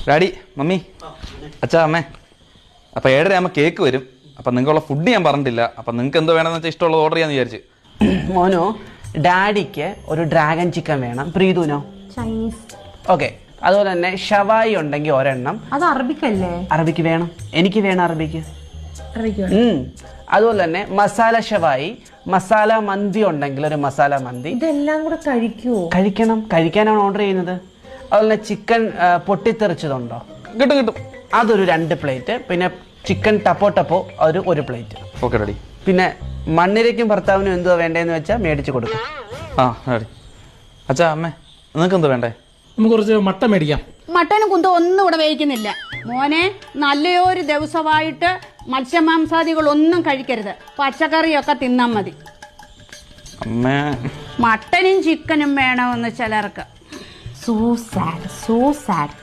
Daddy, mummy, അച്ഛാ, അമ്മേ. അപ്പം 7:30 ആകുമ്പോൾ കേക്ക് വരും. അപ്പം നിങ്ങൾക്കുള്ള ഫുഡ് ഞാൻ പറഞ്ഞിട്ടില്ല. അപ്പം നിങ്ങൾക്ക് എന്തോ വേണമെന്ന് വെച്ചാൽ ഇഷ്ടമുള്ളത് ഓർഡർ ചെയ്യാന്ന് വിചാരിച്ചു. മോനോ, ഡാഡിക്ക് ഒരു ഡ്രാഗൺ ചിക്കൻ വേണം. പ്രീതുനോ? ചൈനീസ്. ഓക്കെ. അതുപോലെ തന്നെ ഷവായി ഉണ്ടെങ്കിൽ ഒരെണ്ണം. അത് അറബിക്കല്ലേ? അറബിക്ക് വേണം. എനിക്ക് വേണം അറബിക്ക്. അതുപോലെ തന്നെ മസാല ഷവായി, മസാല മന്തി ഉണ്ടെങ്കിൽ ഒരു മസാല മന്തി. ഇതെല്ലാം കൂടെ കഴിക്കുവോ? കഴിക്കണം. കഴിക്കാനാണ് ഓർഡർ ചെയ്യുന്നത്. അതുപോലെ തന്നെ ചിക്കൻ പൊട്ടിത്തെറിച്ചതുണ്ടോ? കിട്ടും കിട്ടും. അതൊരു 2 പ്ലേറ്റ്. പിന്നെ ചിക്കൻ ടപ്പോ ഒരു പ്ലേറ്റ്. Okay daddy. പിന്നെ മണ്ണിരയ്ക്കും ഭർത്താവിനും എന്തോ വേണ്ടതെന്ന് വെച്ചാൽ മേടിച്ച് കൊടുക്കും. ആ ഡാഡി. അച്ഛാ, അമ്മേ, നിങ്ങൾക്ക് എന്തോ വേണ്ടേ? നമുക്ക് കുറച്ച് മട്ടൻ മേടിക്കാം. മട്ടനും കുന്തം ഒന്നും ഇവിടെ വേവിക്കുന്നില്ല മോനെ. നല്ലൊരു ദിവസമായിട്ട് മത്സ്യമാംസാദികളൊന്നും കഴിക്കരുത്. പച്ചക്കറിയൊക്കെ തിന്നാൽ മതി. അമ്മേ, മട്ടനും ചിക്കനും വേണമെന്ന് ചിലർക്ക്. So sad.